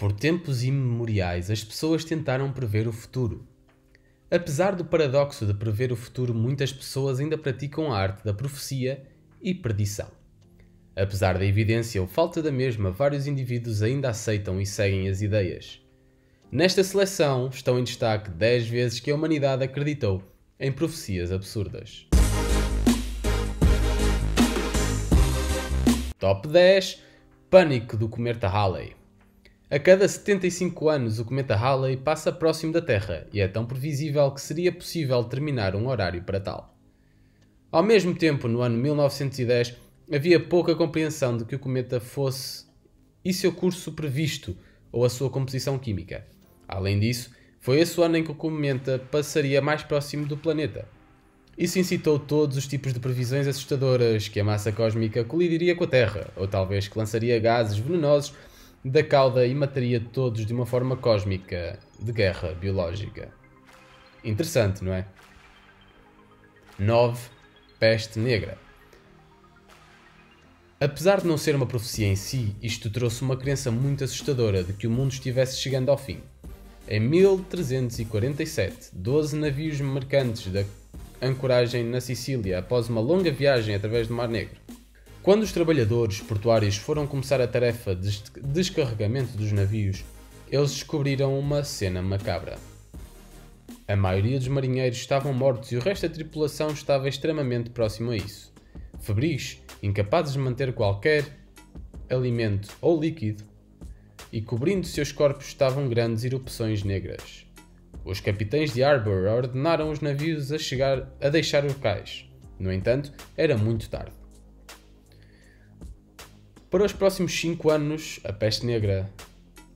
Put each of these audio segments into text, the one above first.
Por tempos imemoriais, as pessoas tentaram prever o futuro. Apesar do paradoxo de prever o futuro, muitas pessoas ainda praticam a arte da profecia e predição. Apesar da evidência ou falta da mesma, vários indivíduos ainda aceitam e seguem as ideias. Nesta seleção estão em destaque 10 vezes que a humanidade acreditou em profecias absurdas. Top 10. Pânico do cometa Halley. A cada 75 anos o cometa Halley passa próximo da Terra e é tão previsível que seria possível determinar um horário para tal. Ao mesmo tempo, no ano 1910, havia pouca compreensão de que o cometa fosse e seu curso previsto ou a sua composição química. Além disso, foi esse o ano em que o cometa passaria mais próximo do planeta. Isso incitou todos os tipos de previsões assustadoras, que a massa cósmica colidiria com a Terra, ou talvez que lançaria gases venenosos da cauda e mataria todos de uma forma cósmica de guerra biológica. Interessante, não é? 9. Peste Negra. Apesar de não ser uma profecia em si, isto trouxe uma crença muito assustadora de que o mundo estivesse chegando ao fim. Em 1347, 12 navios mercantes da ancoragem na Sicília após uma longa viagem através do Mar Negro. Quando os trabalhadores portuários foram começar a tarefa de descarregamento dos navios, eles descobriram uma cena macabra. A maioria dos marinheiros estavam mortos e o resto da tripulação estava extremamente próximo a isso. Febris, incapazes de manter qualquer alimento ou líquido, e cobrindo seus corpos estavam grandes erupções negras. Os capitães de Harbor ordenaram os navios a deixar o cais. No entanto, era muito tarde. Para os próximos 5 anos, a peste negra,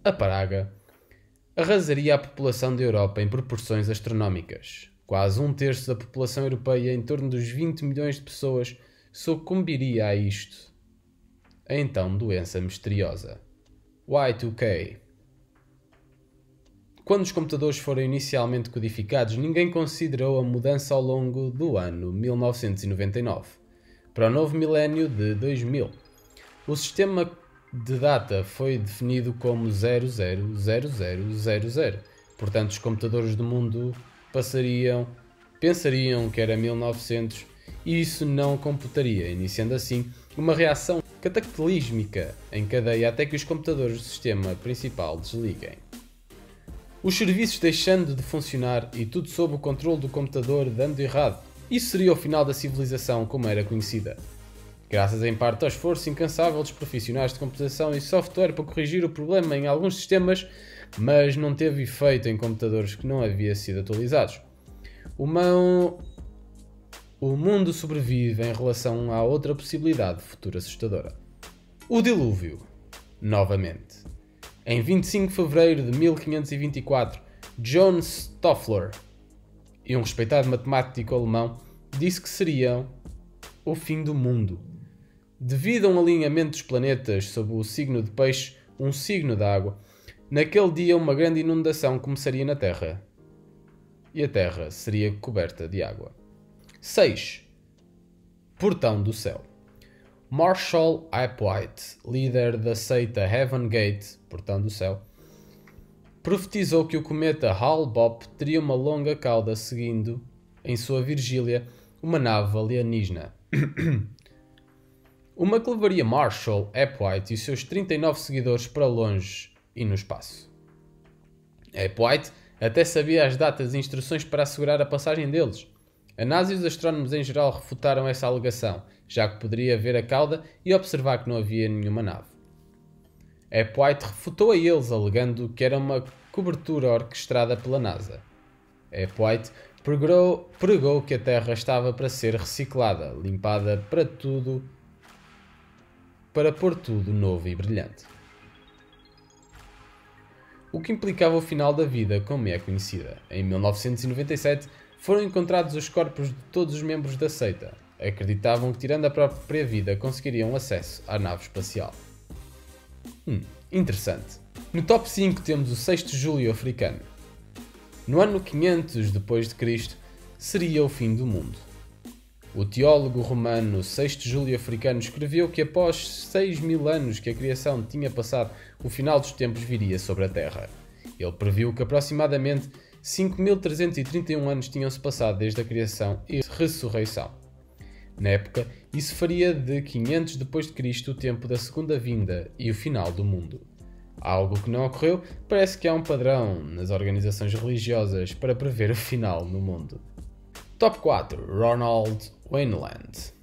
a praga, arrasaria a população da Europa em proporções astronómicas. Quase 1/3 da população europeia, em torno dos 20 milhões de pessoas, sucumbiria a isto. A então doença misteriosa. Y2K. Quando os computadores foram inicialmente codificados, ninguém considerou a mudança ao longo do ano 1999 para o novo milénio de 2000. O sistema de data foi definido como 000000. Portanto, os computadores do mundo pensariam que era 1900 e isso não computaria, iniciando assim uma reação cataclísmica em cadeia até que os computadores do sistema principal desliguem. Os serviços deixando de funcionar e tudo sob o controle do computador dando errado. Isso seria o final da civilização como era conhecida. Graças em parte ao esforço incansável dos profissionais de computação e software para corrigir o problema em alguns sistemas, mas não teve efeito em computadores que não haviam sido atualizados. O mundo sobrevive em relação à outra possibilidade futura assustadora. O dilúvio. Novamente. Em 25 de fevereiro de 1524, John Stoffler, um respeitado matemático alemão, disse que seria o fim do mundo. Devido a um alinhamento dos planetas sob o signo de Peixe, um signo da água, naquele dia uma grande inundação começaria na Terra. E a Terra seria coberta de água. 6. Portão do Céu. Marshall Applewhite, líder da seita Heaven Gate, Portão do Céu, profetizou que o cometa Hale-Bopp teria uma longa cauda seguindo, em sua vigília, uma nave alienígena. Uma que levaria Marshall Applewhite e os seus 39 seguidores para longe e no espaço. Applewhite até sabia as datas e instruções para assegurar a passagem deles. A NASA e os astrónomos em geral refutaram essa alegação, já que poderia ver a cauda e observar que não havia nenhuma nave. Applewhite refutou a eles, alegando que era uma cobertura orquestrada pela NASA. Applewhite pregou que a Terra estava para ser reciclada, limpada para pôr tudo novo e brilhante. O que implicava o final da vida como é conhecida. Em 1997, foram encontrados os corpos de todos os membros da seita. Acreditavam que, tirando a própria vida, conseguiriam acesso à nave espacial. Interessante. No top 5 temos o 6 de julho africano. No ano 500 depois de Cristo, seria o fim do mundo. O teólogo romano Sexto Júlio Africano escreveu que após 6.000 anos que a criação tinha passado, o final dos tempos viria sobre a Terra. Ele previu que aproximadamente 5.331 anos tinham-se passado desde a criação e ressurreição. Na época, isso faria de 500 d.C. o tempo da segunda vinda e o final do mundo. Algo que não ocorreu, parece que há um padrão nas organizações religiosas para prever o final no mundo. Top 4. Ronald Wayneland.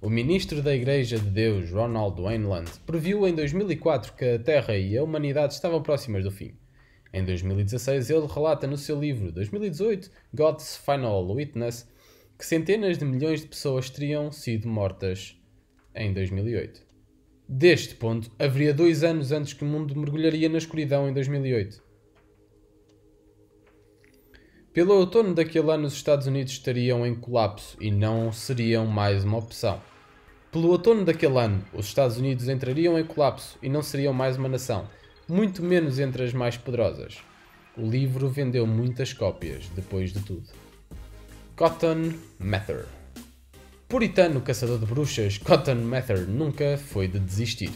O ministro da Igreja de Deus, Ronald Wayneland, previu em 2004 que a Terra e a humanidade estavam próximas do fim. Em 2016, ele relata no seu livro 2018, God's Final Witness, que centenas de milhões de pessoas teriam sido mortas em 2008. Deste ponto, haveria 2 anos antes que o mundo mergulharia na escuridão em 2008. Pelo outono daquele ano, os Estados Unidos estariam em colapso e não seriam mais uma opção. Pelo outono daquele ano, os Estados Unidos entrariam em colapso e não seriam mais uma nação, muito menos entre as mais poderosas. O livro vendeu muitas cópias depois de tudo. Cotton Mather. Puritano caçador de bruxas, Cotton Mather nunca foi de desistir.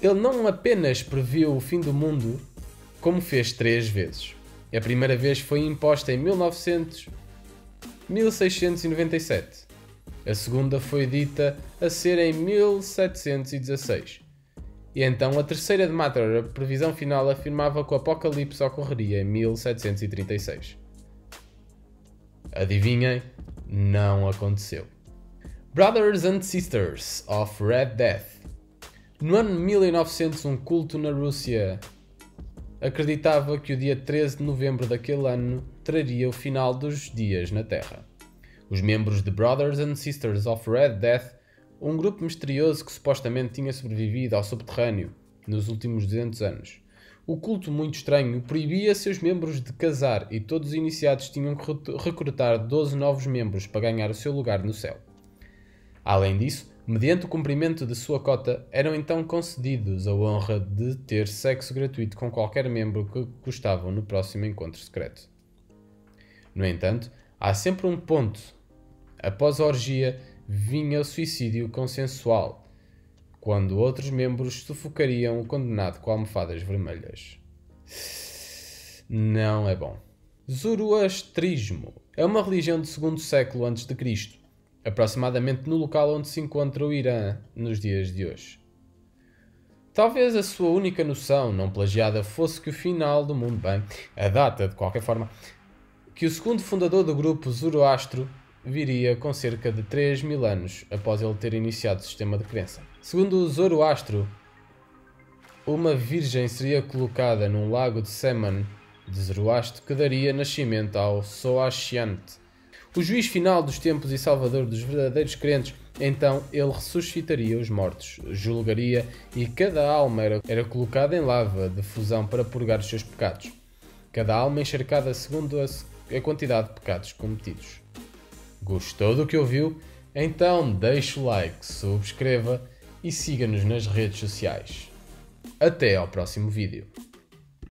Ele não apenas previu o fim do mundo, como fez 3 vezes. A primeira vez foi imposta em 1697. A segunda foi dita a ser em 1716. E então a terceira de Mather, a previsão final, afirmava que o apocalipse ocorreria em 1736. Adivinhem? Não aconteceu. Brothers and Sisters of Red Death. No ano 1900, um culto na Rússia acreditava que o dia 13 de novembro daquele ano traria o final dos dias na Terra. Os membros de Brothers and Sisters of Red Death, um grupo misterioso que supostamente tinha sobrevivido ao subterrâneo nos últimos 200 anos. O culto muito estranho proibia seus membros de casar e todos os iniciados tinham que recrutar 12 novos membros para ganhar o seu lugar no céu. Além disso, mediante o cumprimento de sua cota, eram então concedidos a honra de ter sexo gratuito com qualquer membro que gostavam no próximo encontro secreto. No entanto, há sempre um ponto. Após a orgia, vinha o suicídio consensual, quando outros membros sufocariam o condenado com almofadas vermelhas. Não é bom. Zoroastrismo é uma religião do 2º século a.C., aproximadamente no local onde se encontra o Irã nos dias de hoje. Talvez a sua única noção não plagiada fosse que o final do mundo, bem, a data de qualquer forma, que o segundo fundador do grupo Zoroastro viria com cerca de 3.000 anos após ele ter iniciado o sistema de crença. Segundo o Zoroastro, uma virgem seria colocada num lago de sêmen de Zoroastro que daria nascimento ao Soashiante, o juiz final dos tempos e salvador dos verdadeiros crentes. Então ele ressuscitaria os mortos, julgaria e cada alma era colocada em lava de fusão para purgar os seus pecados. Cada alma encharcada segundo a quantidade de pecados cometidos. Gostou do que ouviu? Então deixe o like, subscreva e siga-nos nas redes sociais. Até ao próximo vídeo.